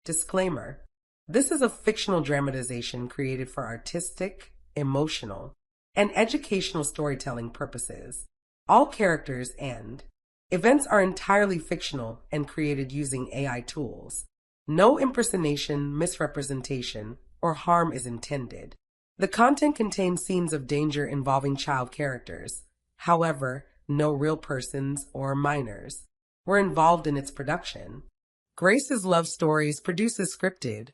Disclaimer: this is a fictional dramatization created for artistic, emotional, and educational storytelling purposes. All characters and events are entirely fictional and created using AI tools. No impersonation, misrepresentation, or harm is intended. The content contains scenes of danger involving child characters. However, no real persons or minors were involved in its production. Grace's Love Stories produces scripted,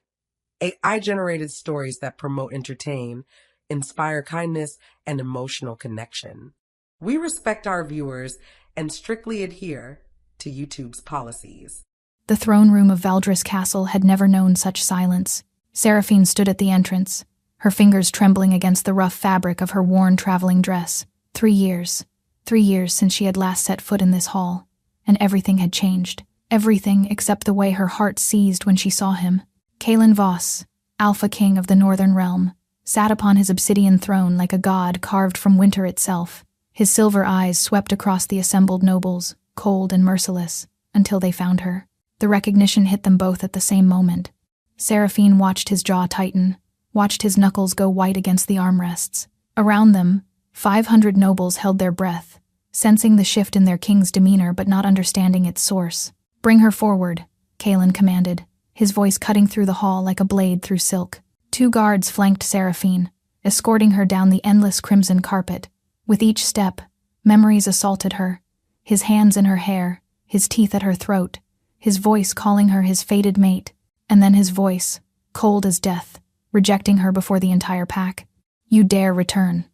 AI-generated stories that promote, entertain, inspire kindness, and emotional connection. We respect our viewers and strictly adhere to YouTube's policies. The throne room of Valdris Castle had never known such silence. Seraphine stood at the entrance, her fingers trembling against the rough fabric of her worn traveling dress. 3 years. 3 years since she had last set foot in this hall, and everything had changed. Everything except the way her heart seized when she saw him. Kalen Voss, Alpha King of the Northern Realm, sat upon his obsidian throne like a god carved from winter itself. His silver eyes swept across the assembled nobles, cold and merciless, until they found her. The recognition hit them both at the same moment. Seraphine watched his jaw tighten, watched his knuckles go white against the armrests. Around them, 500 nobles held their breath, sensing the shift in their king's demeanor but not understanding its source. "Bring her forward," Kalen commanded, his voice cutting through the hall like a blade through silk. 2 guards flanked Seraphine, escorting her down the endless crimson carpet. With each step, memories assaulted her, his hands in her hair, his teeth at her throat, his voice calling her his fated mate, and then his voice, cold as death, rejecting her before the entire pack. "You dare return."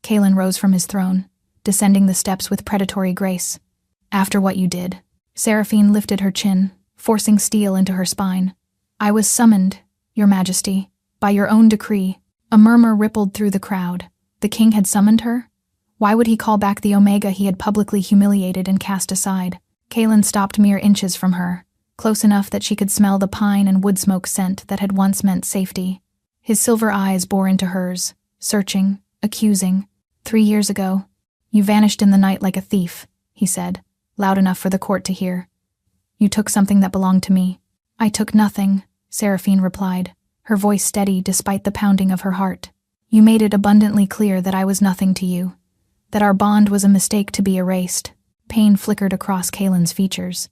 Kalen rose from his throne, descending the steps with predatory grace. "After what you did." Seraphine lifted her chin, forcing steel into her spine. "I was summoned, Your Majesty, by your own decree." A murmur rippled through the crowd. The king had summoned her? Why would he call back the Omega he had publicly humiliated and cast aside? Kalen stopped mere inches from her, close enough that she could smell the pine and wood smoke scent that had once meant safety. His silver eyes bore into hers, searching, accusing. 3 years ago, you vanished in the night like a thief, he said, loud enough for the court to hear. You took something that belonged to me. I took nothing, Seraphine replied, her voice steady despite the pounding of her heart. You made it abundantly clear that I was nothing to you, that our bond was a mistake to be erased. Pain flickered across Kalen's features.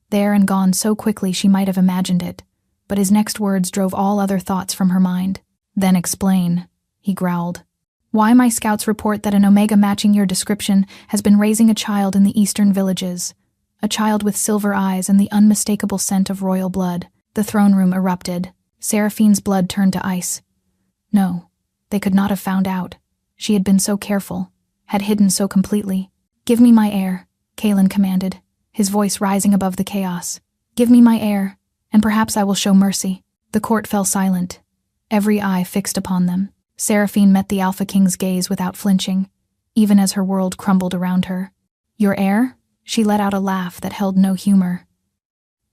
There and gone so quickly she might have imagined it, but his next words drove all other thoughts from her mind. Then explain, he growled. Why my scouts report that an Omega matching your description has been raising a child in the eastern villages, a child with silver eyes and the unmistakable scent of royal blood. The throne room erupted. Seraphine's blood turned to ice. No, they could not have found out. She had been so careful, had hidden so completely. Give me my heir, Kalen commanded, his voice rising above the chaos. Give me my heir, and perhaps I will show mercy. The court fell silent, every eye fixed upon them. Seraphine met the Alpha King's gaze without flinching, even as her world crumbled around her. Your heir? She let out a laugh that held no humor.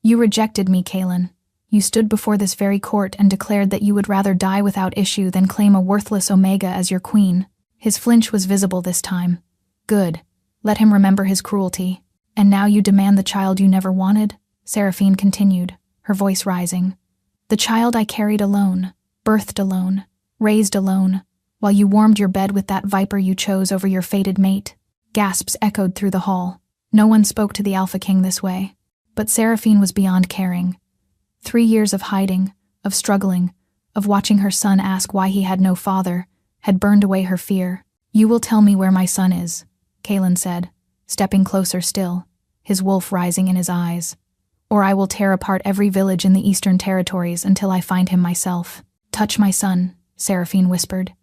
You rejected me, Kalen. You stood before this very court and declared that you would rather die without issue than claim a worthless Omega as your queen. His flinch was visible this time. Good. Let him remember his cruelty. And now you demand the child you never wanted? Seraphine continued, her voice rising. The child I carried alone, birthed alone, raised alone, while you warmed your bed with that viper you chose over your fated mate. Gasps echoed through the hall. No one spoke to the Alpha King this way. But Seraphine was beyond caring. 3 years of hiding, of struggling, of watching her son ask why he had no father, had burned away her fear. You will tell me where my son is, Kalen said, stepping closer still, his wolf rising in his eyes. Or I will tear apart every village in the Eastern Territories until I find him myself. Touch my son, Seraphine whispered,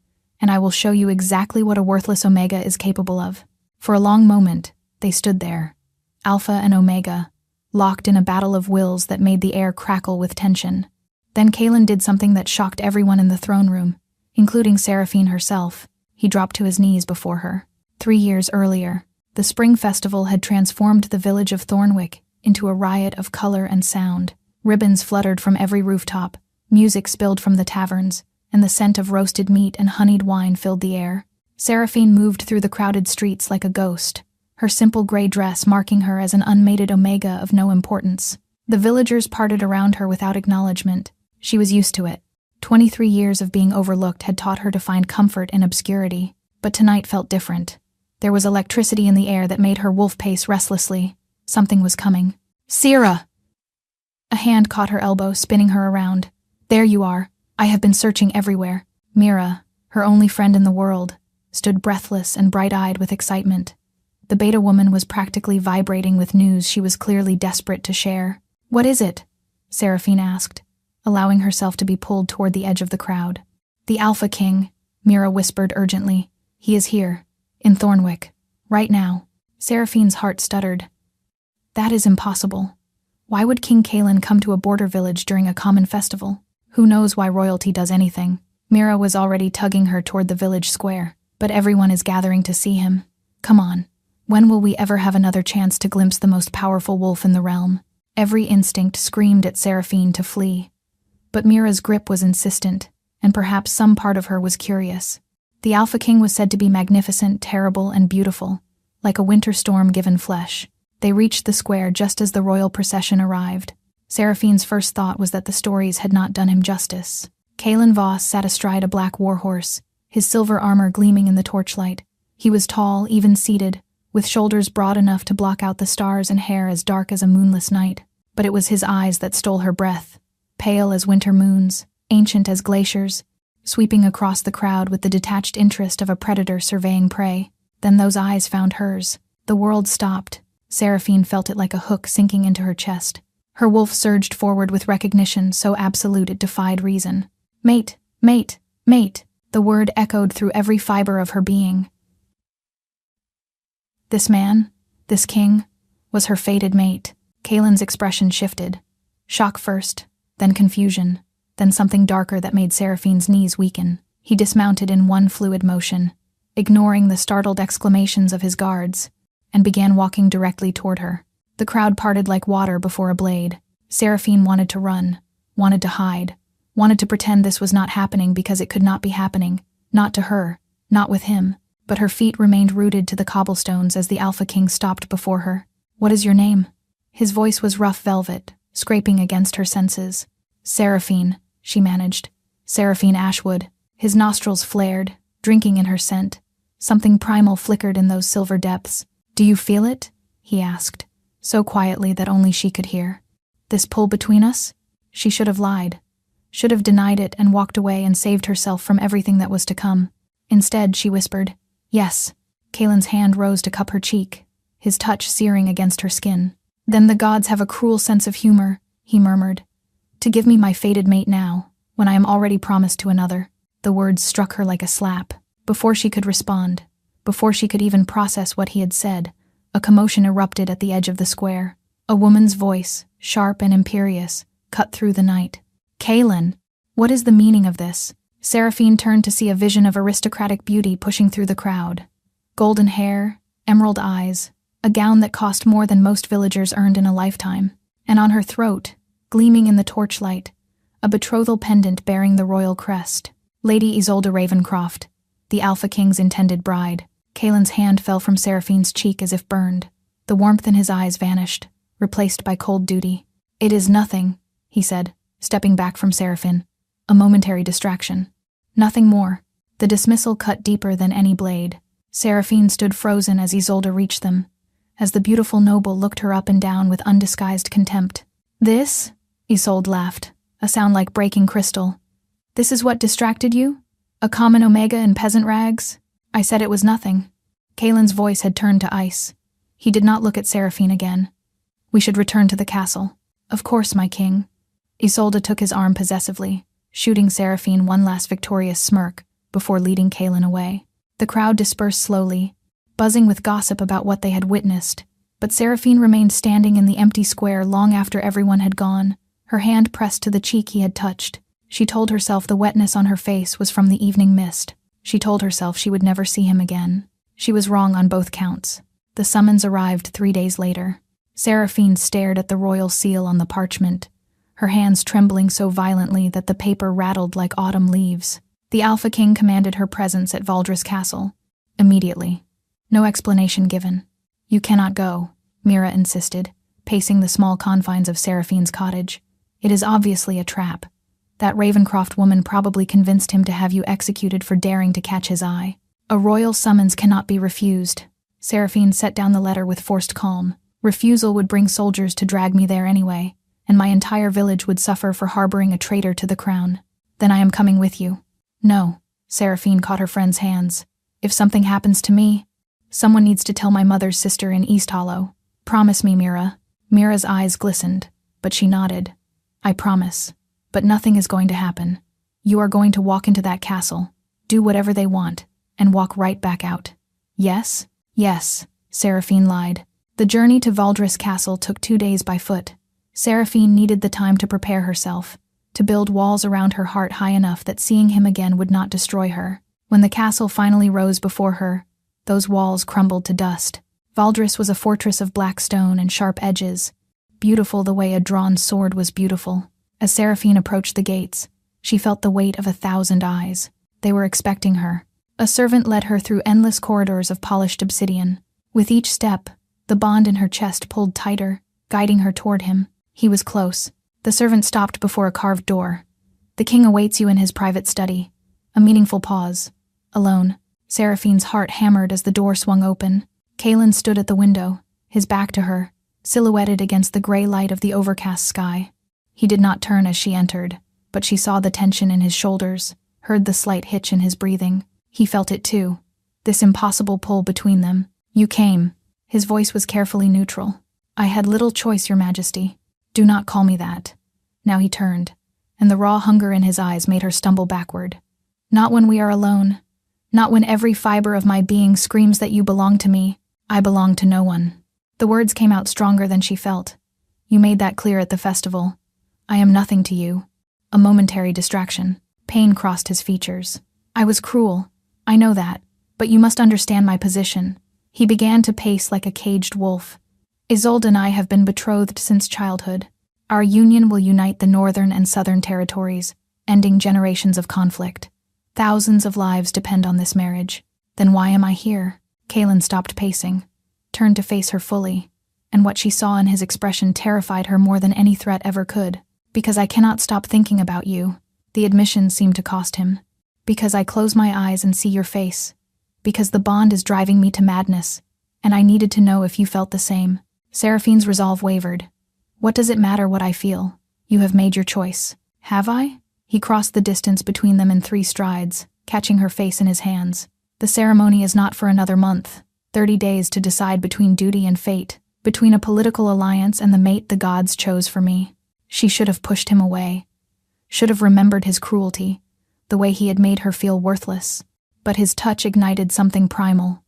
and I will show you exactly what a worthless Omega is capable of. For a long moment, they stood there, Alpha and Omega, locked in a battle of wills that made the air crackle with tension. Then Kalen did something that shocked everyone in the throne room, including Seraphine herself. He dropped to his knees before her. 3 years earlier, the spring festival had transformed the village of Thornwick into a riot of color and sound. Ribbons fluttered from every rooftop, music spilled from the taverns, and the scent of roasted meat and honeyed wine filled the air. Seraphine moved through the crowded streets like a ghost, her simple gray dress marking her as an unmated Omega of no importance. The villagers parted around her without acknowledgement. She was used to it. 23 years of being overlooked had taught her to find comfort in obscurity, but tonight felt different. There was electricity in the air that made her wolf pace restlessly. Something was coming. "Sierra!" A hand caught her elbow, spinning her around. "There you are. I have been searching everywhere." Mira, her only friend in the world, stood breathless and bright-eyed with excitement. The beta woman was practically vibrating with news she was clearly desperate to share. "What is it?" Seraphine asked, allowing herself to be pulled toward the edge of the crowd. "The Alpha King," Mira whispered urgently. "He is here, in Thornwick, right now." Seraphine's heart stuttered. That is impossible. Why would King Kalen come to a border village during a common festival? Who knows why royalty does anything? Mira was already tugging her toward the village square, but everyone is gathering to see him. Come on. When will we ever have another chance to glimpse the most powerful wolf in the realm? Every instinct screamed at Seraphine to flee. But Mira's grip was insistent, and perhaps some part of her was curious. The Alpha King was said to be magnificent, terrible, and beautiful, like a winter storm given flesh. They reached the square just as the royal procession arrived. Seraphine's first thought was that the stories had not done him justice. Kalen Voss sat astride a black warhorse, his silver armor gleaming in the torchlight. He was tall, even-seated, with shoulders broad enough to block out the stars and hair as dark as a moonless night. But it was his eyes that stole her breath, pale as winter moons, ancient as glaciers, sweeping across the crowd with the detached interest of a predator surveying prey. Then those eyes found hers. The world stopped. Seraphine felt it like a hook sinking into her chest. Her wolf surged forward with recognition so absolute it defied reason. "Mate, mate, mate," the word echoed through every fiber of her being. This man, this king, was her fated mate. Kalen's expression shifted. Shock first, then confusion, then something darker that made Seraphine's knees weaken. He dismounted in one fluid motion, ignoring the startled exclamations of his guards, and began walking directly toward her. The crowd parted like water before a blade. Seraphine wanted to run, wanted to hide, wanted to pretend this was not happening because it could not be happening, not to her, not with him. But her feet remained rooted to the cobblestones as the Alpha King stopped before her. "What is your name?" His voice was rough velvet, scraping against her senses. "Seraphine," she managed. "Seraphine Ashwood." His nostrils flared, drinking in her scent. Something primal flickered in those silver depths. "Do you feel it?" he asked, so quietly that only she could hear. "This pull between us?" She should have lied, should have denied it and walked away and saved herself from everything that was to come. Instead, she whispered, "Yes." Kalen's hand rose to cup her cheek, his touch searing against her skin. "Then the gods have a cruel sense of humor," he murmured. "To give me my fated mate now, when I am already promised to another." The words struck her like a slap. Before she could respond, before she could even process what he had said, a commotion erupted at the edge of the square. A woman's voice, sharp and imperious, cut through the night. "Kalen, what is the meaning of this?" Seraphine turned to see a vision of aristocratic beauty pushing through the crowd. Golden hair, emerald eyes, a gown that cost more than most villagers earned in a lifetime, and on her throat, gleaming in the torchlight, a betrothal pendant bearing the royal crest. Lady Isolde Ravencroft, the Alpha King's intended bride. Kalen's hand fell from Seraphine's cheek as if burned. The warmth in his eyes vanished, replaced by cold duty. "It is nothing," he said, stepping back from Seraphine. "A momentary distraction. Nothing more." The dismissal cut deeper than any blade. Seraphine stood frozen as Isolde reached them, as the beautiful noble looked her up and down with undisguised contempt. "This?" Isolde laughed, a sound like breaking crystal. "This is what distracted you? A common omega in peasant rags? I said it was nothing." Kalen's voice had turned to ice. He did not look at Seraphine again. "We should return to the castle." "Of course, my king." Isolde took his arm possessively, shooting Seraphine one last victorious smirk before leading Kalen away. The crowd dispersed slowly, buzzing with gossip about what they had witnessed, but Seraphine remained standing in the empty square long after everyone had gone, her hand pressed to the cheek he had touched. She told herself the wetness on her face was from the evening mist. She told herself she would never see him again. She was wrong on both counts. The summons arrived 3 days later. Seraphine stared at the royal seal on the parchment, her hands trembling so violently that the paper rattled like autumn leaves. The Alpha King commanded her presence at Valdris Castle. Immediately. No explanation given. "You cannot go," Mira insisted, pacing the small confines of Seraphine's cottage. It is obviously a trap. That Ravencroft woman probably convinced him to have you executed for daring to catch his eye. A royal summons cannot be refused. Seraphine set down the letter with forced calm. Refusal would bring soldiers to drag me there anyway, and my entire village would suffer for harboring a traitor to the crown. Then I am coming with you. No. Seraphine caught her friend's hands. If something happens to me, someone needs to tell my mother's sister in East Hollow. Promise me, Mira. Mira's eyes glistened, but she nodded. I promise. But nothing is going to happen. You are going to walk into that castle, do whatever they want, and walk right back out. Yes? Yes, Seraphine lied. The journey to Valdris Castle took 2 days by foot. Seraphine needed the time to prepare herself, to build walls around her heart high enough that seeing him again would not destroy her. When the castle finally rose before her, those walls crumbled to dust. Valdris was a fortress of black stone and sharp edges, beautiful the way a drawn sword was beautiful. As Seraphine approached the gates, she felt the weight of 1,000 eyes. They were expecting her. A servant led her through endless corridors of polished obsidian. With each step, the bond in her chest pulled tighter, guiding her toward him. He was close. The servant stopped before a carved door. The king awaits you in his private study. A meaningful pause. Alone. Seraphine's heart hammered as the door swung open. Kaelin stood at the window, his back to her, silhouetted against the gray light of the overcast sky. He did not turn as she entered, but she saw the tension in his shoulders, heard the slight hitch in his breathing. He felt it too, this impossible pull between them. You came. His voice was carefully neutral. I had little choice, Your Majesty. Do not call me that. Now he turned, and the raw hunger in his eyes made her stumble backward. Not when we are alone. Not when every fiber of my being screams that you belong to me. I belong to no one. The words came out stronger than she felt. You made that clear at the festival. I am nothing to you. A momentary distraction. Pain crossed his features. I was cruel. I know that. But you must understand my position. He began to pace like a caged wolf. Isolde and I have been betrothed since childhood. Our union will unite the northern and southern territories, ending generations of conflict. Thousands of lives depend on this marriage. Then why am I here? Kaelin stopped pacing, turned to face her fully, and what she saw in his expression terrified her more than any threat ever could. Because I cannot stop thinking about you. The admission seemed to cost him. Because I close my eyes and see your face. Because the bond is driving me to madness, and I needed to know if you felt the same. Seraphine's resolve wavered. What does it matter what I feel? You have made your choice. Have I? He crossed the distance between them in 3 strides, catching her face in his hands. The ceremony is not for another month. 30 days to decide between duty and fate, between a political alliance and the mate the gods chose for me. She should have pushed him away. Should have remembered his cruelty, the way he had made her feel worthless. But his touch ignited something primal.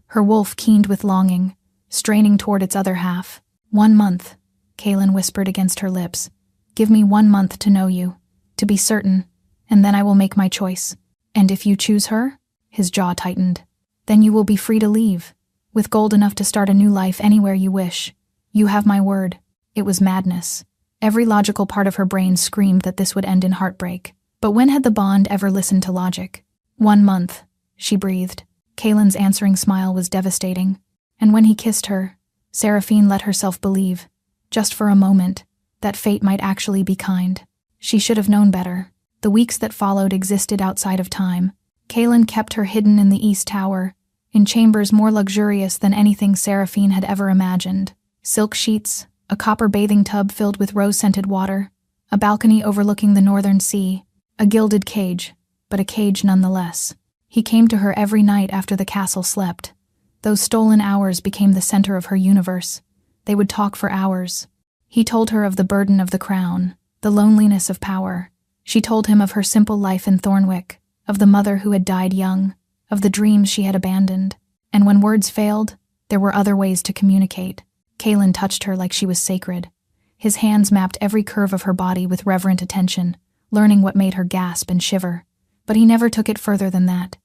Her wolf keened with longing, straining toward its other half. 1 month, Kaelin whispered against her lips. Give me 1 month to know you, to be certain, and then I will make my choice. And if you choose her? His jaw tightened. Then you will be free to leave, with gold enough to start a new life anywhere you wish. You have my word. It was madness. Every logical part of her brain screamed that this would end in heartbreak. But when had the bond ever listened to logic? 1 month, she breathed. Kaelin's answering smile was devastating. And when he kissed her, Seraphine let herself believe, just for a moment, that fate might actually be kind. She should have known better. The weeks that followed existed outside of time. Kaelin kept her hidden in the East Tower, in chambers more luxurious than anything Seraphine had ever imagined. Silk sheets, a copper bathing tub filled with rose-scented water, a balcony overlooking the northern sea, a gilded cage, but a cage nonetheless. He came to her every night after the castle slept. Those stolen hours became the center of her universe. They would talk for hours. He told her of the burden of the crown, the loneliness of power. She told him of her simple life in Thornwick, of the mother who had died young, of the dreams she had abandoned. And when words failed, there were other ways to communicate. Kaelin touched her like she was sacred. His hands mapped every curve of her body with reverent attention, learning what made her gasp and shiver. But he never took it further than that.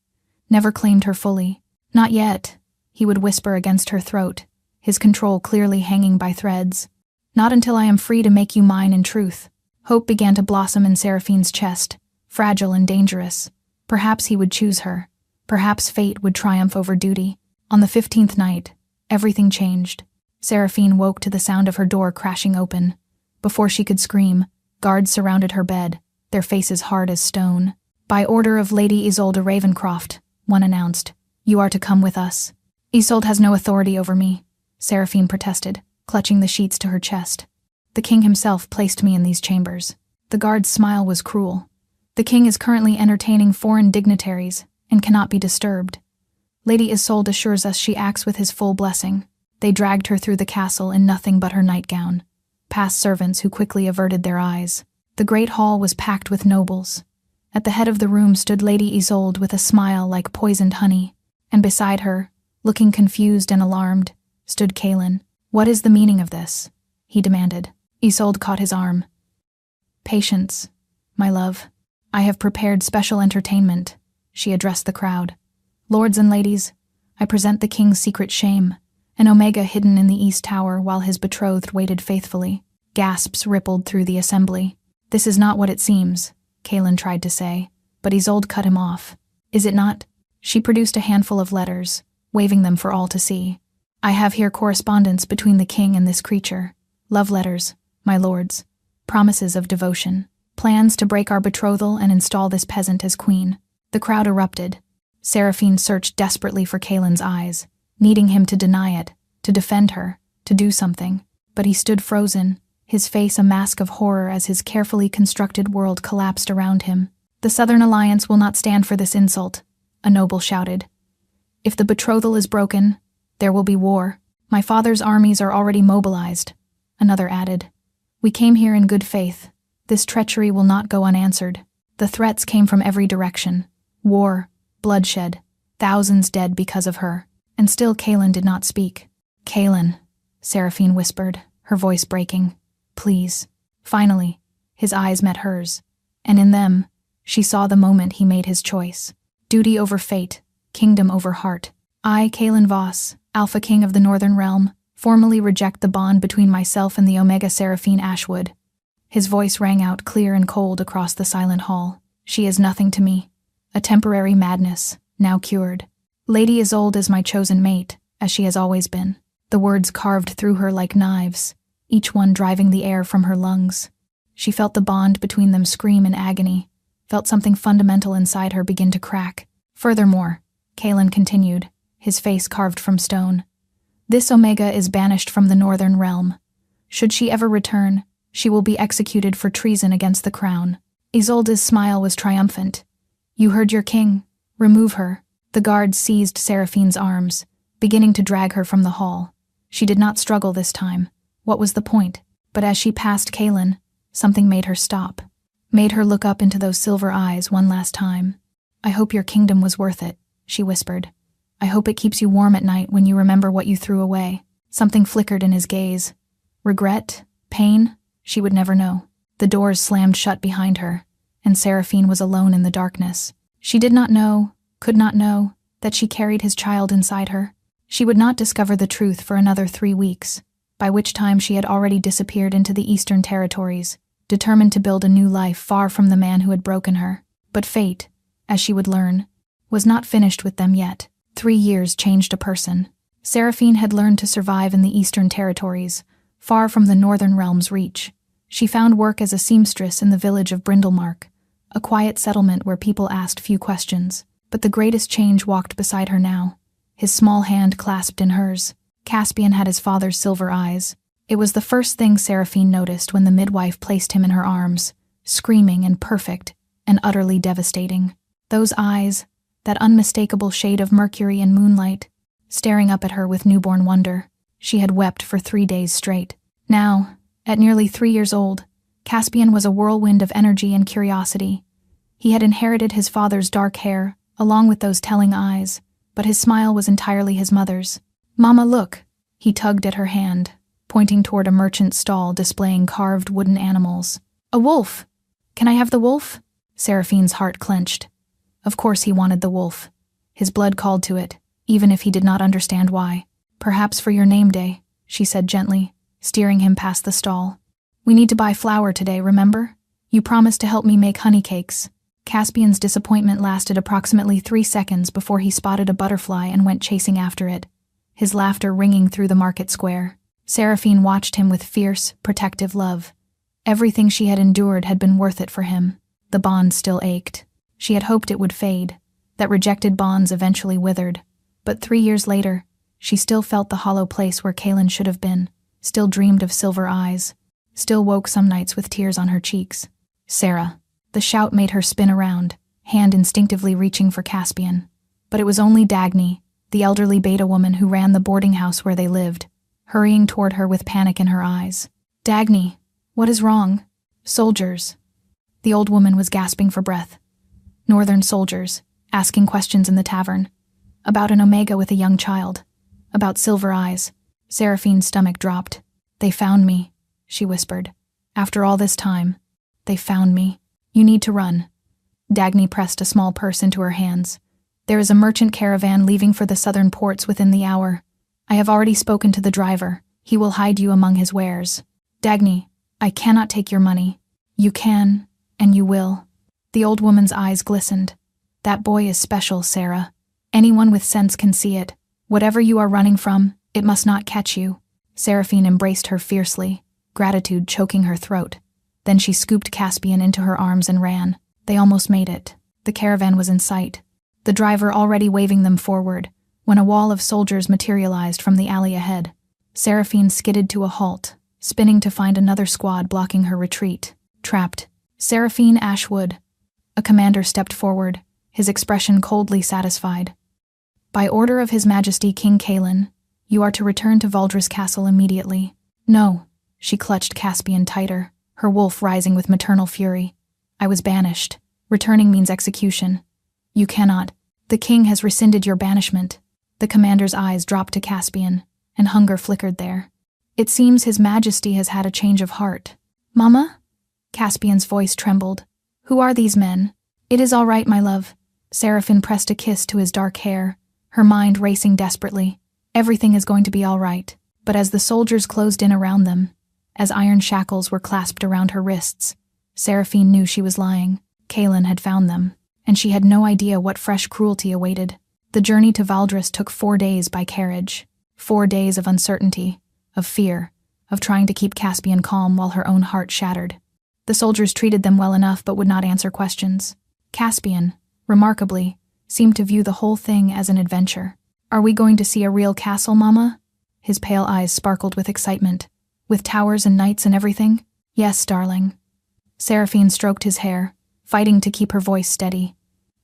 Never claimed her fully. Not yet, he would whisper against her throat, his control clearly hanging by threads. Not until I am free to make you mine in truth. Hope began to blossom in Seraphine's chest, fragile and dangerous. Perhaps he would choose her. Perhaps fate would triumph over duty. On the 15th night, everything changed. Seraphine woke to the sound of her door crashing open. Before she could scream, guards surrounded her bed, their faces hard as stone. "By order of Lady Isolde Ravencroft," one announced, "you are to come with us." "Isolde has no authority over me," Seraphine protested, clutching the sheets to her chest. "The king himself placed me in these chambers." The guard's smile was cruel. "The king is currently entertaining foreign dignitaries and cannot be disturbed. Lady Isolde assures us she acts with his full blessing." They dragged her through the castle in nothing but her nightgown, past servants who quickly averted their eyes. The great hall was packed with nobles. At the head of the room stood Lady Isolde with a smile like poisoned honey, and beside her, looking confused and alarmed, stood Kaelin. "What is the meaning of this?" he demanded. Isolde caught his arm. "Patience, my love. I have prepared special entertainment," she addressed the crowd. "Lords and ladies, I present the king's secret shame, an omega hidden in the East Tower while his betrothed waited faithfully." Gasps rippled through the assembly. "This is not what it seems," Kaelin tried to say, but Isolde cut him off. "Is it not?" She produced a handful of letters, waving them for all to see. "I have here correspondence between the king and this creature. Love letters, my lords. Promises of devotion. Plans to break our betrothal and install this peasant as queen." The crowd erupted. Seraphine searched desperately for Kaelin's eyes, needing him to deny it, to defend her, to do something. But he stood frozen, his face a mask of horror as his carefully constructed world collapsed around him. "The Southern Alliance will not stand for this insult," a noble shouted. "If the betrothal is broken, there will be war. My father's armies are already mobilized," another added. "We came here in good faith. This treachery will not go unanswered." The threats came from every direction. War, bloodshed, thousands dead because of her. And still Kaelin did not speak. "Kaelin," Seraphine whispered, her voice breaking. "Please." Finally, his eyes met hers, and in them, she saw the moment he made his choice. Duty over fate, kingdom over heart. "I, Kaelin Voss, Alpha King of the Northern Realm, formally reject the bond between myself and the Omega Seraphine Ashwood." His voice rang out clear and cold across the silent hall. "She is nothing to me. A temporary madness, now cured. Lady Isolde is my chosen mate, as she has always been." The words carved through her like knives, each one driving the air from her lungs. She felt the bond between them scream in agony, felt something fundamental inside her begin to crack. "Furthermore," Kaelin continued, his face carved from stone, "this Omega is banished from the Northern Realm. Should she ever return, she will be executed for treason against the crown." Isolde's smile was triumphant. "You heard your king. Remove her." The guards seized Seraphine's arms, beginning to drag her from the hall. She did not struggle this time. What was the point? But as she passed Kaelin, something made her stop, made her look up into those silver eyes one last time. "I hope your kingdom was worth it," she whispered. "I hope it keeps you warm at night when you remember what you threw away." Something flickered in his gaze. Regret? Pain? She would never know. The doors slammed shut behind her, and Seraphine was alone in the darkness. She did not know, could not know, that she carried his child inside her. She would not discover the truth for another 3 weeks, by which time she had already disappeared into the Eastern Territories, determined to build a new life far from the man who had broken her. But fate, as she would learn, was not finished with them yet. 3 years changed a person. Seraphine had learned to survive in the Eastern Territories, far from the Northern Realm's reach. She found work as a seamstress in the village of Brindlemark, a quiet settlement where people asked few questions. But the greatest change walked beside her now, his small hand clasped in hers. Caspian had his father's silver eyes. It was the first thing Seraphine noticed when the midwife placed him in her arms, screaming and perfect and utterly devastating. Those eyes, that unmistakable shade of mercury and moonlight, staring up at her with newborn wonder. She had wept for 3 days straight. Now, at nearly 3 years old, Caspian was a whirlwind of energy and curiosity. He had inherited his father's dark hair, along with those telling eyes, but his smile was entirely his mother's. "Mama, look!" He tugged at her hand, pointing toward a merchant's stall displaying carved wooden animals. "A wolf! Can I have the wolf?" Seraphine's heart clenched. Of course he wanted the wolf. His blood called to it, even if he did not understand why. "Perhaps for your name day," she said gently, steering him past the stall. "We need to buy flour today, remember? You promised to help me make honey cakes." Caspian's disappointment lasted approximately 3 seconds before he spotted a butterfly and went chasing after it, his laughter ringing through the market square. Seraphine watched him with fierce, protective love. Everything she had endured had been worth it for him. The bond still ached. She had hoped it would fade, that rejected bonds eventually withered. But 3 years later, she still felt the hollow place where Kaylin should have been, still dreamed of silver eyes, still woke some nights with tears on her cheeks. Sarah. The shout made her spin around, hand instinctively reaching for Caspian. But it was only Dagny, the elderly beta woman who ran the boarding house where they lived, hurrying toward her with panic in her eyes. "Dagny, what is wrong?" "Soldiers." The old woman was gasping for breath. "Northern soldiers, asking questions in the tavern. About an Omega with a young child. About silver eyes." Seraphine's stomach dropped. "They found me," she whispered. "After all this time, they found me. You need to run." Dagny pressed a small purse into her hands. "There is a merchant caravan leaving for the southern ports within the hour. I have already spoken to the driver. He will hide you among his wares." "Dagny, I cannot take your money." "You can, and you will." The old woman's eyes glistened. "That boy is special, Sarah. Anyone with sense can see it. Whatever you are running from, it must not catch you." Seraphine embraced her fiercely, gratitude choking her throat. Then she scooped Caspian into her arms and ran. They almost made it. The caravan was in sight, the driver already waving them forward, when a wall of soldiers materialized from the alley ahead. Seraphine skidded to a halt, spinning to find another squad blocking her retreat. Trapped. Seraphine Ashwood. A commander stepped forward, his expression coldly satisfied. "By order of His Majesty King Kaylin, you are to return to Valdres Castle immediately." "No." She clutched Caspian tighter, her wolf rising with maternal fury. "I was banished. Returning means execution. You cannot. The king has rescinded your banishment." The commander's eyes dropped to Caspian, and hunger flickered there. "It seems His Majesty has had a change of heart." "Mama?" Caspian's voice trembled. "Who are these men?" "It is all right, my love." Seraphine pressed a kiss to his dark hair, her mind racing desperately. "Everything is going to be all right." But as the soldiers closed in around them, as iron shackles were clasped around her wrists, Seraphine knew she was lying. Kaylin had found them, and she had no idea what fresh cruelty awaited. The journey to Valdres took 4 days by carriage. 4 days of uncertainty, of fear, of trying to keep Caspian calm while her own heart shattered. The soldiers treated them well enough but would not answer questions. Caspian, remarkably, seemed to view the whole thing as an adventure. "Are we going to see a real castle, Mama?" His pale eyes sparkled with excitement. "With towers and knights and everything?" "Yes, darling." Seraphine stroked his hair, fighting to keep her voice steady.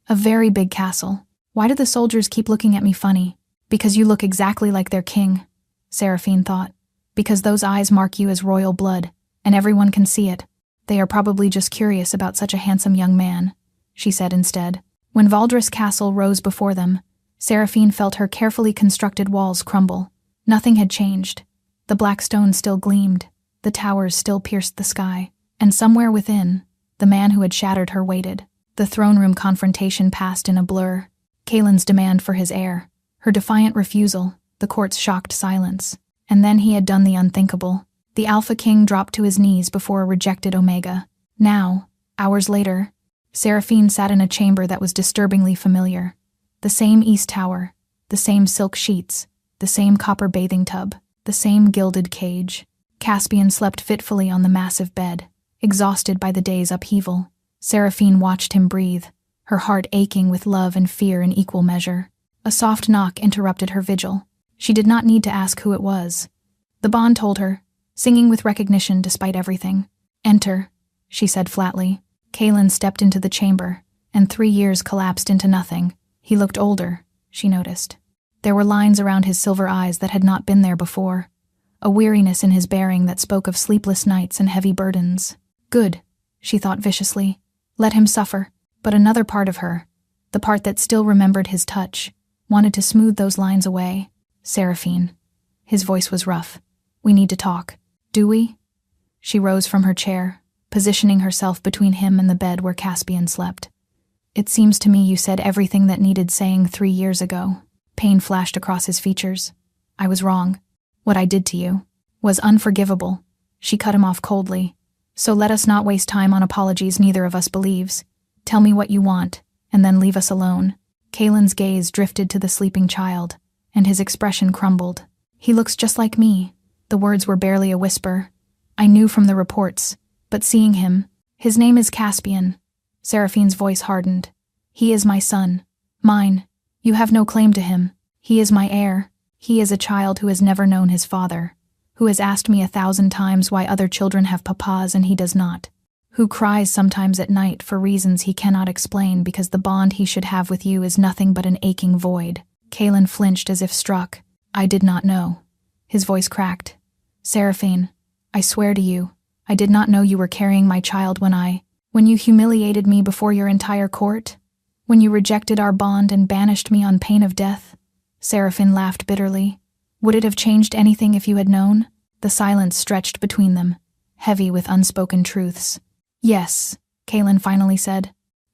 "A very big castle. Why do the soldiers keep looking at me funny?" "Because you look exactly like their king," Seraphine thought. "Because those eyes mark you as royal blood, and everyone can see it. They are probably just curious about such a handsome young man," she said instead. When Valdres Castle rose before them, Seraphine felt her carefully constructed walls crumble. Nothing had changed. The black stone still gleamed, the towers still pierced the sky, and somewhere within, the man who had shattered her waited. The throne room confrontation passed in a blur. Kaylin's demand for his heir, her defiant refusal, the court's shocked silence. And then he had done the unthinkable. The Alpha King dropped to his knees before a rejected Omega. Now, hours later, Seraphine sat in a chamber that was disturbingly familiar. The same East Tower, the same silk sheets, the same copper bathing tub, the same gilded cage. Caspian slept fitfully on the massive bed, exhausted by the day's upheaval. Seraphine watched him breathe, her heart aching with love and fear in equal measure. A soft knock interrupted her vigil. She did not need to ask who it was. The bond told her, singing with recognition despite everything. "Enter," she said flatly. Kaylin stepped into the chamber, and 3 years collapsed into nothing. He looked older, she noticed. There were lines around his silver eyes that had not been there before, a weariness in his bearing that spoke of sleepless nights and heavy burdens. Good, she thought viciously. Let him suffer. But another part of her, the part that still remembered his touch, wanted to smooth those lines away. "Seraphine." His voice was rough. "We need to talk." "Do we?" She rose from her chair, positioning herself between him and the bed where Caspian slept. "It seems to me you said everything that needed saying 3 years ago." Pain flashed across his features. "I was wrong. What I did to you was unforgivable." She cut him off coldly. "So let us not waste time on apologies neither of us believes. Tell me what you want, and then leave us alone." Kaylin's gaze drifted to the sleeping child, and his expression crumbled. "He looks just like me," The words were barely a whisper. I knew from the reports, but seeing him, his name is Caspian. Seraphine's voice hardened. He is my son. Mine. You have no claim to him. He is my heir. He is a child who has never known his father, who has asked me 1,000 times why other children have papas and he does not, who cries sometimes at night for reasons he cannot explain because the bond he should have with you is nothing but an aching void. Kaelin flinched as if struck. I did not know. His voice cracked. Seraphine, I swear to you, I did not know you were carrying my child when you humiliated me before your entire court, when you rejected our bond and banished me on pain of death. Seraphine laughed bitterly. Would it have changed anything if you had known? The silence stretched between them, heavy with unspoken truths. Yes, Kaelin finally said.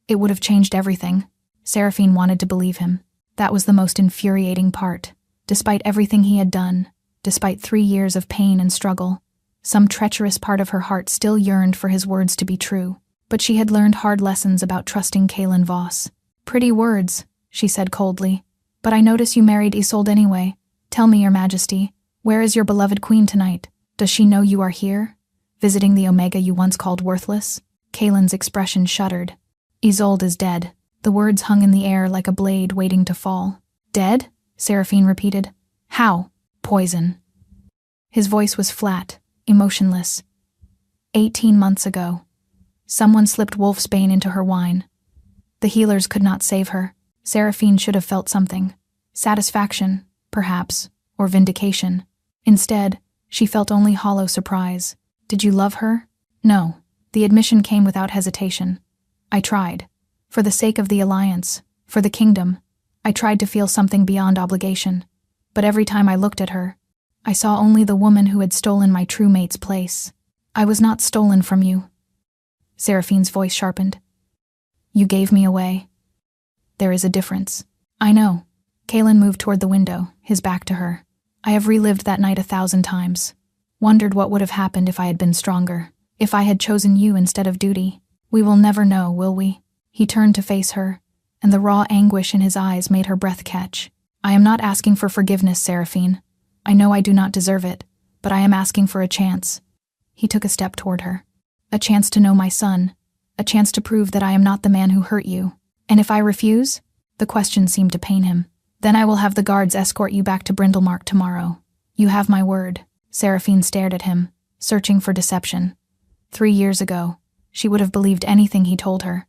It would have changed everything. Seraphine wanted to believe him. That was the most infuriating part. Despite everything he had done, despite 3 years of pain and struggle, some treacherous part of her heart still yearned for his words to be true. But she had learned hard lessons about trusting Kaelin Voss. Pretty words, she said coldly. But I notice you married Isolde anyway. Tell me, Your Majesty, where is your beloved queen tonight? Does she know you are here? Visiting the Omega you once called worthless? Kaelin's expression shuddered. Isolde is dead. The words hung in the air like a blade waiting to fall. Dead? Seraphine repeated. How? Poison. His voice was flat, emotionless. 18 months ago. Someone slipped wolfsbane into her wine. The healers could not save her. Seraphine should have felt something. Satisfaction, perhaps, or vindication. Instead, she felt only hollow surprise. Did you love her? No. The admission came without hesitation. I tried. For the sake of the alliance, for the kingdom, I tried to feel something beyond obligation. But every time I looked at her, I saw only the woman who had stolen my true mate's place. I was not stolen from you. Seraphine's voice sharpened. You gave me away. There is a difference. I know. Kaelin moved toward the window, his back to her. I have relived that night 1,000 times. Wondered what would have happened if I had been stronger. If I had chosen you instead of duty. We will never know, will we? He turned to face her, and the raw anguish in his eyes made her breath catch. I am not asking for forgiveness, Seraphine. I know I do not deserve it, but I am asking for a chance. He took a step toward her. A chance to know my son. A chance to prove that I am not the man who hurt you. And if I refuse? The question seemed to pain him. Then I will have the guards escort you back to Brindlemark tomorrow. You have my word. Seraphine stared at him, searching for deception. 3 years ago, she would have believed anything he told her.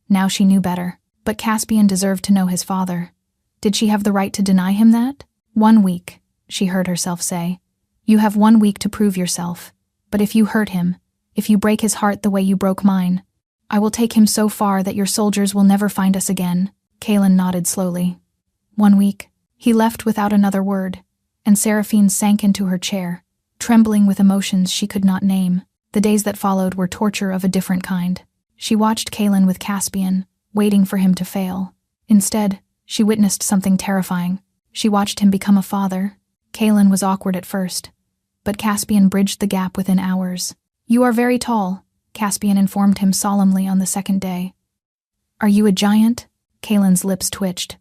Now she knew better. But Caspian deserved to know his father. Did she have the right to deny him that? 1 week, she heard herself say. You have 1 week to prove yourself. But if you hurt him, if you break his heart the way you broke mine, I will take him so far that your soldiers will never find us again. Kaelin nodded slowly. 1 week. He left without another word, and Seraphine sank into her chair, trembling with emotions she could not name. The days that followed were torture of a different kind. She watched Kaelin with Caspian, waiting for him to fail. Instead, she witnessed something terrifying. She watched him become a father. Kaelin was awkward at first, but Caspian bridged the gap within hours. You are very tall, Caspian informed him solemnly on the second day. Are you a giant? Kaelin's lips twitched.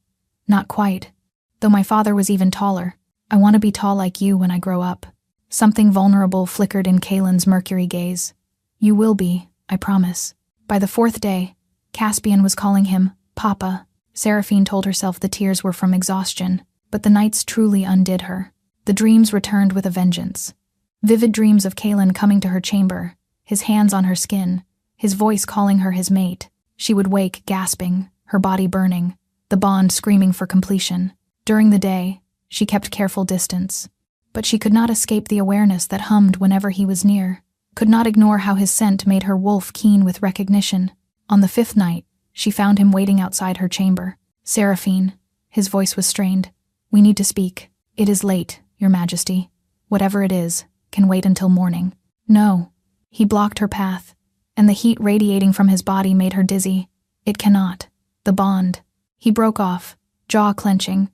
Not quite. Though my father was even taller. I want to be tall like you when I grow up. Something vulnerable flickered in Kaelin's mercury gaze. You will be, I promise. By the 4th day, Caspian was calling him Papa. Seraphine told herself the tears were from exhaustion, but the nights truly undid her. The dreams returned with a vengeance. Vivid dreams of Kaelin coming to her chamber, his hands on her skin, his voice calling her his mate. She would wake gasping, her body burning, the bond screaming for completion. During the day, she kept careful distance, but she could not escape the awareness that hummed whenever he was near, could not ignore how his scent made her wolf keen with recognition. On the 5th night, she found him waiting outside her chamber. Seraphine, his voice was strained. We need to speak. It is late, Your Majesty. Whatever it is, can wait until morning. No. He blocked her path, and the heat radiating from his body made her dizzy. It cannot. The bond. He broke off, jaw clenching.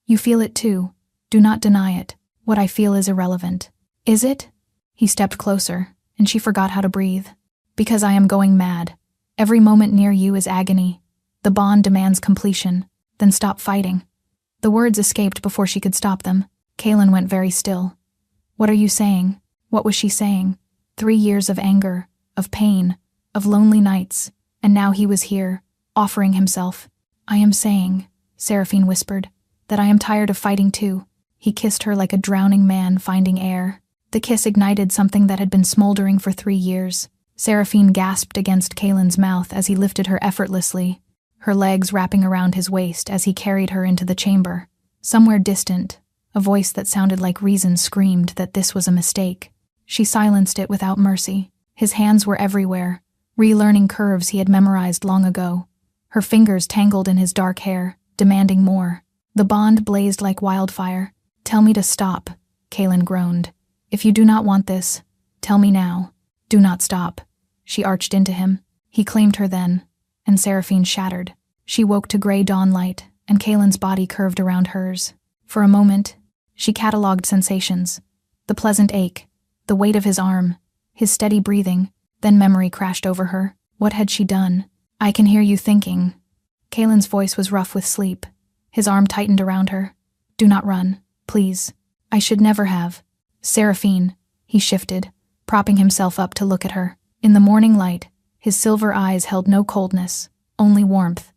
You feel it too. Do not deny it. What I feel is irrelevant. Is it? He stepped closer, and she forgot how to breathe. Because I am going mad. Every moment near you is agony. The bond demands completion. Then stop fighting. The words escaped before she could stop them. Kaelin went very still. What are you saying? What was she saying? 3 years of anger, of pain, of lonely nights, and now he was here, offering himself. I am saying, Seraphine whispered, that I am tired of fighting too. He kissed her like a drowning man finding air. The kiss ignited something that had been smoldering for 3 years. Seraphine gasped against Kaelin's mouth as he lifted her effortlessly, her legs wrapping around his waist as he carried her into the chamber. Somewhere distant, a voice that sounded like reason screamed that this was a mistake. She silenced it without mercy. His hands were everywhere, relearning curves he had memorized long ago. Her fingers tangled in his dark hair, demanding more. The bond blazed like wildfire. Tell me to stop, Kaelin groaned. If you do not want this, tell me now. Do not stop. She arched into him. He claimed her then, and Seraphine shattered. She woke to gray dawn light, and Kaelin's body curved around hers. For a moment, she catalogued sensations. The pleasant ache, the weight of his arm, his steady breathing. Then memory crashed over her. What had she done? I can hear you thinking. Kaelin's voice was rough with sleep. His arm tightened around her. Do not run, please. I should never have. Seraphine, he shifted, propping himself up to look at her. In the morning light, his silver eyes held no coldness, only warmth.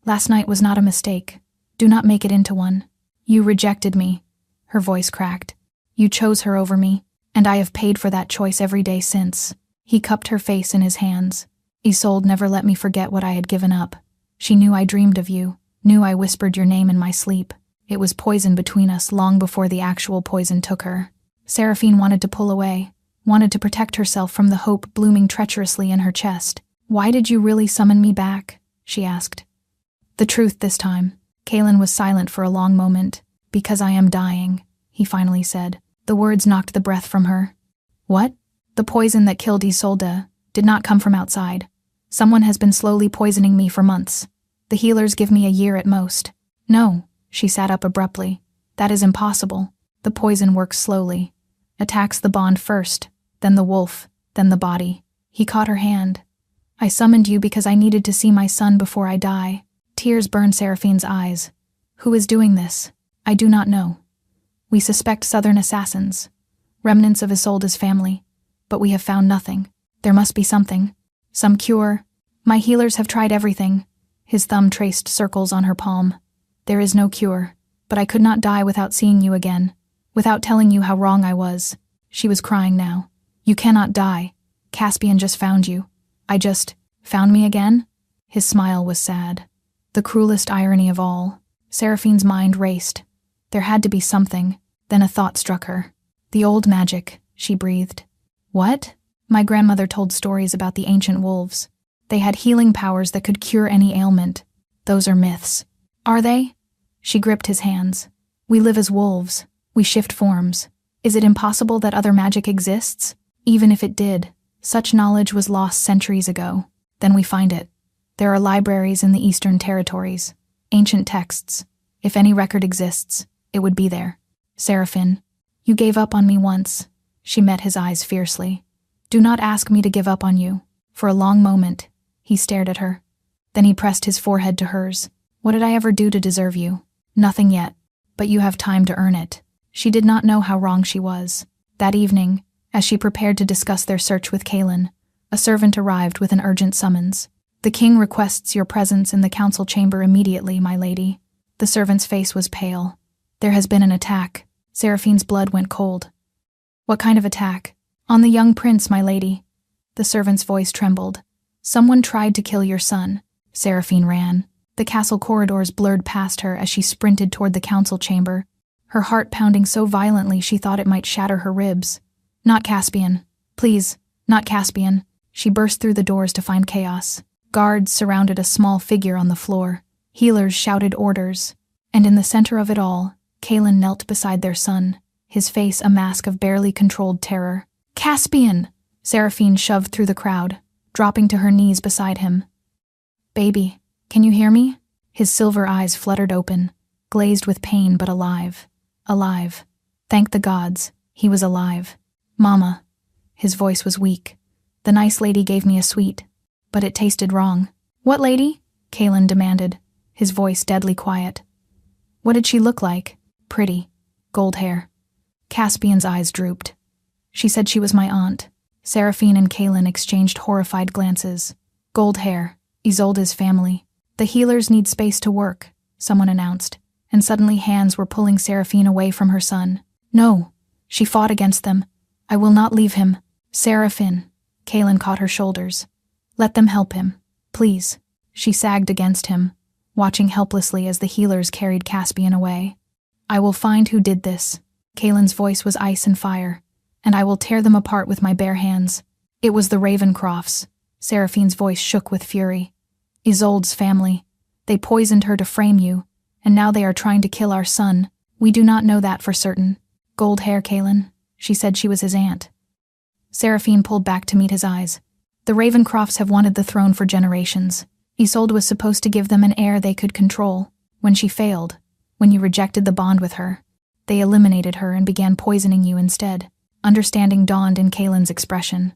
Last night was not a mistake. Do not make it into one. You rejected me. Her voice cracked. You chose her over me, and I have paid for that choice every day since. He cupped her face in his hands. Isolde never let me forget what I had given up. She knew I dreamed of you, knew I whispered your name in my sleep. It was poison between us long before the actual poison took her. Seraphine wanted to pull away, wanted to protect herself from the hope blooming treacherously in her chest. Why did you really summon me back? She asked. The truth this time. Kaelin was silent for a long moment. Because I am dying, he finally said. The words knocked the breath from her. What? The poison that killed Isolde did not come from outside. Someone has been slowly poisoning me for months. The healers give me a year at most. No, she sat up abruptly. That is impossible. The poison works slowly. Attacks the bond first, then the wolf, then the body. He caught her hand. I summoned you because I needed to see my son before I die. Tears burned Seraphine's eyes. Who is doing this? I do not know. We suspect southern assassins, remnants of Isolde's family, but we have found nothing. There must be something. Some cure. My healers have tried everything. His thumb traced circles on her palm. There is no cure, but I could not die without seeing you again, without telling you how wrong I was. She was crying now. You cannot die. Caspian just found you. Found me again? His smile was sad. The cruelest irony of all. Seraphine's mind raced. There had to be something. Then a thought struck her. The old magic, she breathed. What? My grandmother told stories about the ancient wolves. They had healing powers that could cure any ailment. Those are myths. Are they? She gripped his hands. We live as wolves. We shift forms. Is it impossible that other magic exists? Even if it did, such knowledge was lost centuries ago. Then we find it. There are libraries in the Eastern Territories. Ancient texts. If any record exists, it would be there. Seraphine, you gave up on me once. She met his eyes fiercely. Do not ask me to give up on you. For a long moment, he stared at her. Then he pressed his forehead to hers. What did I ever do to deserve you? Nothing yet, but you have time to earn it. She did not know how wrong she was. That evening, as she prepared to discuss their search with Kaelin, a servant arrived with an urgent summons. The king requests your presence in the council chamber immediately, my lady. The servant's face was pale. There has been an attack. Seraphine's blood went cold. What kind of attack? On the young prince, my lady. The servant's voice trembled. Someone tried to kill your son. Seraphine ran. The castle corridors blurred past her as she sprinted toward the council chamber, her heart pounding so violently she thought it might shatter her ribs. Not Caspian. Please, not Caspian. She burst through the doors to find chaos. Guards surrounded a small figure on the floor. Healers shouted orders. And in the center of it all, Kaelin knelt beside their son, his face a mask of barely controlled terror. Caspian! Seraphine shoved through the crowd, dropping to her knees beside him. Baby, can you hear me? His silver eyes fluttered open, glazed with pain but alive. Alive. Thank the gods, he was alive. Mama. His voice was weak. The nice lady gave me a sweet, but it tasted wrong. What lady? Kaelin demanded, his voice deadly quiet. What did she look like? Pretty. Gold hair. Caspian's eyes drooped. She said she was my aunt. Seraphine and Kaelin exchanged horrified glances. Gold hair, Isolde's family. The healers need space to work, someone announced, and suddenly hands were pulling Seraphine away from her son. No, she fought against them. I will not leave him. Seraphine, Kaelin caught her shoulders. Let them help him, please. She sagged against him, watching helplessly as the healers carried Caspian away. I will find who did this. Kaelin's voice was ice and fire, and I will tear them apart with my bare hands. It was the Ravencrofts. Seraphine's voice shook with fury. Isolde's family. They poisoned her to frame you, and now they are trying to kill our son. We do not know that for certain. Gold hair, Kaelin. She said she was his aunt. Seraphine pulled back to meet his eyes. The Ravencrofts have wanted the throne for generations. Isolde was supposed to give them an heir they could control. When she failed, when you rejected the bond with her, they eliminated her and began poisoning you instead. Understanding dawned in Kaelin's expression.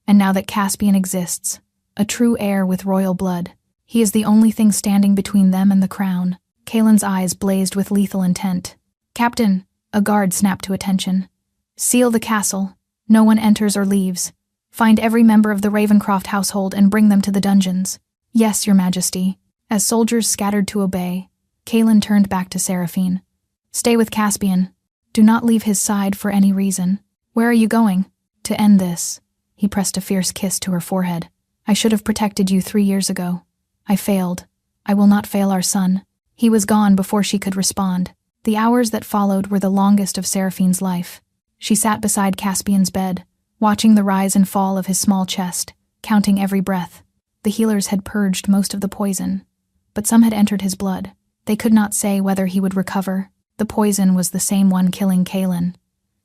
And now that Caspian exists, a true heir with royal blood, he is the only thing standing between them and the crown. Kaelin's eyes blazed with lethal intent. Captain, a guard snapped to attention. Seal the castle. No one enters or leaves. Find every member of the Ravencroft household and bring them to the dungeons. Yes, Your Majesty. As soldiers scattered to obey, Kaelin turned back to Seraphine. Stay with Caspian. Do not leave his side for any reason. Where are you going? To end this. He pressed a fierce kiss to her forehead. I should have protected you 3 years ago. I failed. I will not fail our son. He was gone before she could respond. The hours that followed were the longest of Seraphine's life. She sat beside Caspian's bed, watching the rise and fall of his small chest, counting every breath. The healers had purged most of the poison, but some had entered his blood. They could not say whether he would recover. The poison was the same one killing Kaelin,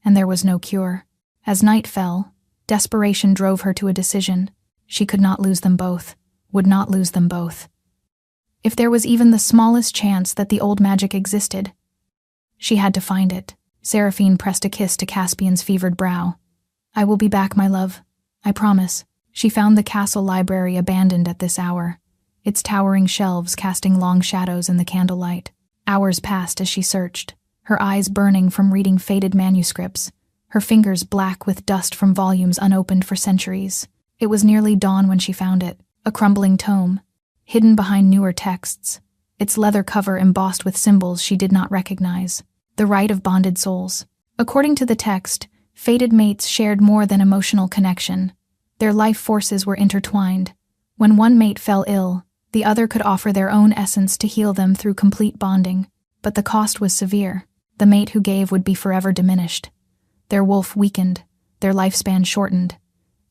and there was no cure. As night fell, desperation drove her to a decision. She could not lose them both, would not lose them both. If there was even the smallest chance that the old magic existed, she had to find it. Seraphine pressed a kiss to Caspian's fevered brow. I will be back, my love. I promise. She found the castle library abandoned at this hour, its towering shelves casting long shadows in the candlelight. Hours passed as she searched, her eyes burning from reading faded manuscripts, her fingers black with dust from volumes unopened for centuries. It was nearly dawn when she found it, a crumbling tome, hidden behind newer texts, its leather cover embossed with symbols she did not recognize. The Rite of Bonded Souls. According to the text, fated mates shared more than emotional connection. Their life forces were intertwined. When one mate fell ill, the other could offer their own essence to heal them through complete bonding. But the cost was severe. The mate who gave would be forever diminished. Their wolf weakened, their lifespan shortened.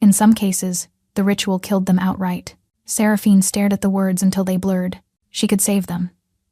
In some cases, the ritual killed them outright. Seraphine stared at the words until they blurred. She could save them.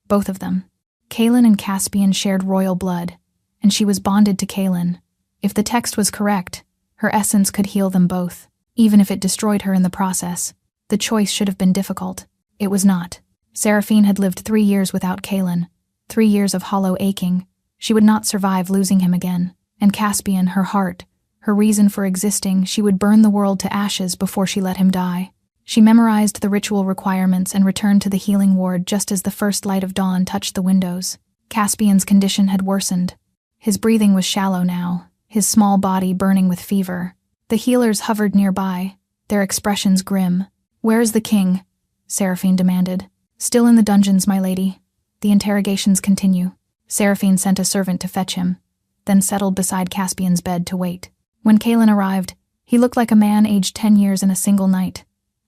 Both of them. Kaelin and Caspian shared royal blood, and she was bonded to Kaelin. If the text was correct, her essence could heal them both, even if it destroyed her in the process. The choice should have been difficult. It was not. Seraphine had lived 3 years without Kaelin, 3 years of hollow aching. She would not survive losing him again. And Caspian, her heart, her reason for existing, she would burn the world to ashes before she let him die. She memorized the ritual requirements and returned to the healing ward just as the first light of dawn touched the windows. Caspian's condition had worsened. His breathing was shallow now, his small body burning with fever. The healers hovered nearby, their expressions grim. Where is the king? Seraphine demanded. Still in the dungeons, my lady. The interrogations continue. Seraphine sent a servant to fetch him, then settled beside Caspian's bed to wait. When Kaelin arrived, he looked like a man aged 10 years in a single night.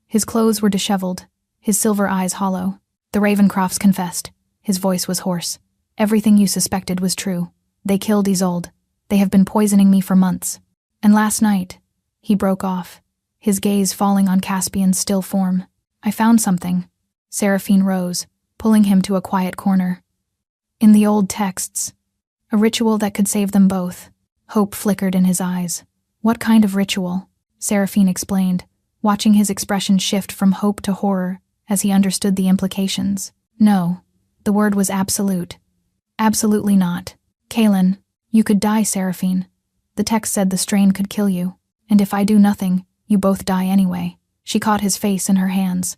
His clothes were disheveled, his silver eyes hollow. The Ravencrofts confessed. His voice was hoarse. Everything you suspected was true. They killed Isolde. They have been poisoning me for months. And last night, he broke off, his gaze falling on Caspian's still form. I found something. Seraphine rose, pulling him to a quiet corner. In the old texts, a ritual that could save them both. Hope flickered in his eyes. What kind of ritual? Seraphine explained, watching his expression shift from hope to horror as he understood the implications. No, the word was absolute. Absolutely not. Kaelin, you could die, Seraphine. The text said the strain could kill you, and if I do nothing, you both die anyway. She caught his face in her hands.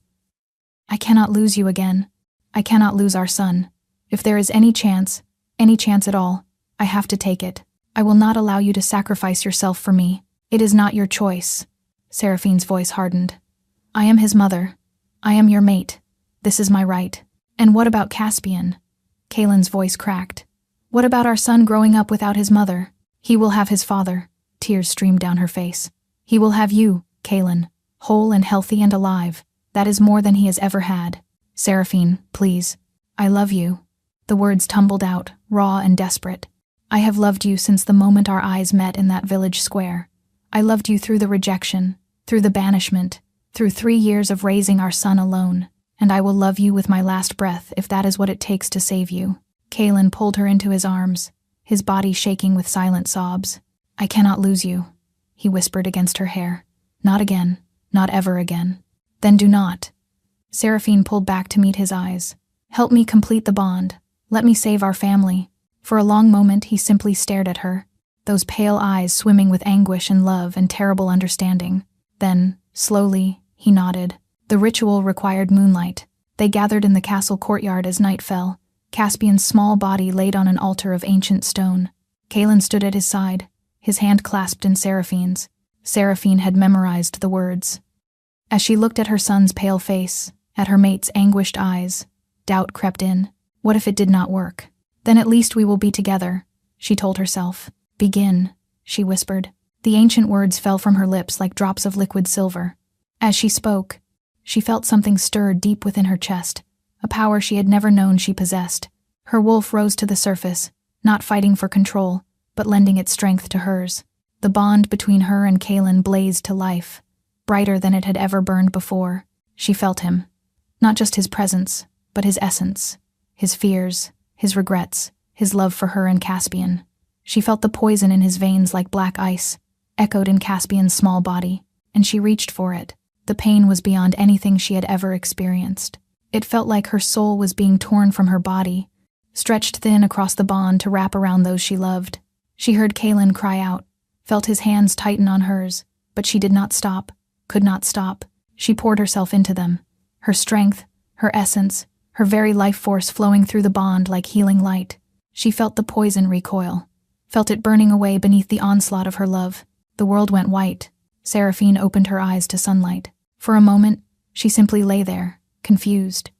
I cannot lose you again. I cannot lose our son. If there is any chance at all, I have to take it. I will not allow you to sacrifice yourself for me. It is not your choice." Seraphine's voice hardened. "I am his mother. I am your mate. This is my right." "And what about Caspian?" Kaylin's voice cracked. "What about our son growing up without his mother?" "He will have his father." Tears streamed down her face. "He will have you, Kaylin, whole and healthy and alive. That is more than he has ever had." "Seraphine, please. I love you." The words tumbled out, raw and desperate. "I have loved you since the moment our eyes met in that village square. I loved you through the rejection, through the banishment, through 3 years of raising our son alone, and I will love you with my last breath if that is what it takes to save you." Kaylin pulled her into his arms, his body shaking with silent sobs. "I cannot lose you," he whispered against her hair. "Not again, not ever again." "Then do not." Seraphine pulled back to meet his eyes. "Help me complete the bond. Let me save our family." For a long moment he simply stared at her, those pale eyes swimming with anguish and love and terrible understanding. Then, slowly, he nodded. The ritual required moonlight. They gathered in the castle courtyard as night fell, Caspian's small body laid on an altar of ancient stone. Kaylin stood at his side, his hand clasped in Seraphine's. Seraphine had memorized the words. As she looked at her son's pale face, at her mate's anguished eyes, doubt crept in. What if it did not work? "Then at least we will be together," she told herself. "Begin," she whispered. The ancient words fell from her lips like drops of liquid silver. As she spoke, she felt something stir deep within her chest, a power she had never known she possessed. Her wolf rose to the surface, not fighting for control, but lending its strength to hers. The bond between her and Kaylin blazed to life, brighter than it had ever burned before. She felt him. Not just his presence, but his essence, his fears, his regrets, his love for her and Caspian. She felt the poison in his veins like black ice, echoed in Caspian's small body, and she reached for it. The pain was beyond anything she had ever experienced. It felt like her soul was being torn from her body, stretched thin across the bond to wrap around those she loved. She heard Kaylin cry out, felt his hands tighten on hers, but she did not stop, could not stop. She poured herself into them, her strength, her essence, her very life force flowing through the bond like healing light. She felt the poison recoil, felt it burning away beneath the onslaught of her love. The world went white. Seraphine opened her eyes to sunlight. For a moment, she simply lay there, confused.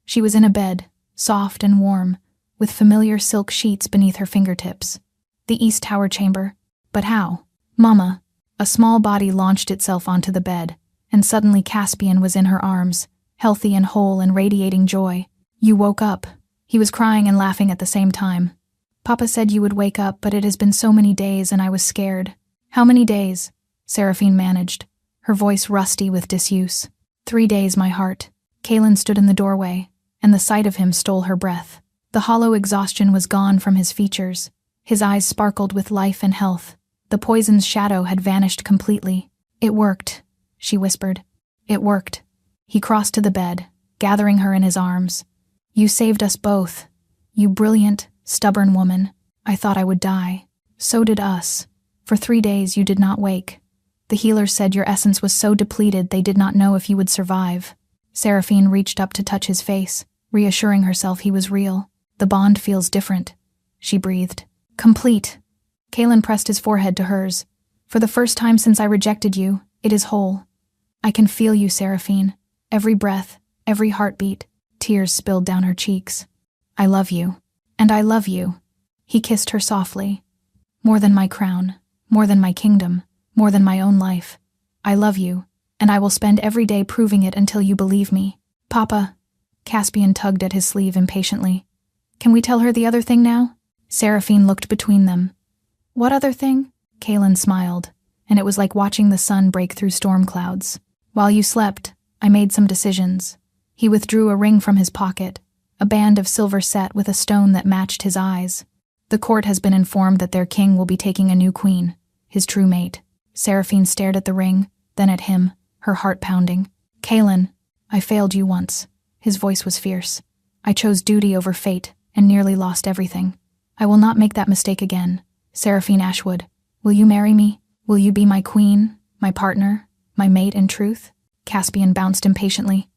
She was in a bed, soft and warm, with familiar silk sheets beneath her fingertips. The East Tower chamber. But how? "Mama." A small body launched itself onto the bed, and suddenly Caspian was in her arms, healthy and whole and radiating joy. "You woke up." He was crying and laughing at the same time. "Papa said you would wake up, but it has been so many days and I was scared." "How many days?" Seraphine managed, her voice rusty with disuse. 3 days, my heart." Kaylin stood in the doorway, and the sight of him stole her breath. The hollow exhaustion was gone from his features. His eyes sparkled with life and health. The poison's shadow had vanished completely. "It worked," she whispered. "It worked." He crossed to the bed, gathering her in his arms. "You saved us both. You brilliant, stubborn woman. I thought I would die. So did us. For 3 days you did not wake. The healers said your essence was so depleted they did not know if you would survive." Seraphine reached up to touch his face, reassuring herself he was real. "The bond feels different," she breathed. "Complete." Kaylin pressed his forehead to hers. "For the first time since I rejected you, it is whole. I can feel you, Seraphine. Every breath, every heartbeat." Tears spilled down her cheeks. "I love you. And I love you." He kissed her softly. "More than my crown, more than my kingdom, more than my own life. I love you, and I will spend every day proving it until you believe me." "Papa." Caspian tugged at his sleeve impatiently. "Can we tell her the other thing now?" Seraphine looked between them. "What other thing?" Kaylin smiled, and it was like watching the sun break through storm clouds. "While you slept, I made some decisions." He withdrew a ring from his pocket, a band of silver set with a stone that matched his eyes. "The court has been informed that their king will be taking a new queen, his true mate." Seraphine stared at the ring, then at him, her heart pounding. "Kaylin, I failed you once." His voice was fierce. "I chose duty over fate and nearly lost everything. I will not make that mistake again. Seraphine Ashwood, will you marry me? Will you be my queen, my partner, my mate in truth?" Caspian bounced impatiently.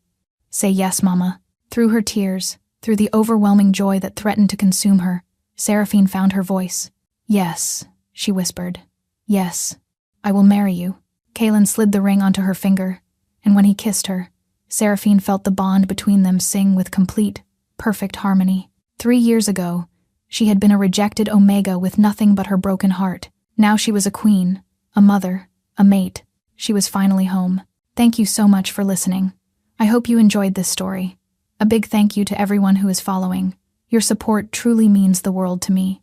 "Say yes, Mama." Through her tears, through the overwhelming joy that threatened to consume her, Seraphine found her voice. "Yes," she whispered. Yes, I will marry you. Kaelin slid the ring onto her finger, and when he kissed her, Seraphine felt the bond between them sing with complete, perfect harmony. 3 years ago, she had been a rejected Omega with nothing but her broken heart. Now she was a queen, a mother, a mate. She was finally home. Thank you so much for listening. I hope you enjoyed this story. A big thank you to everyone who is following. Your support truly means the world to me.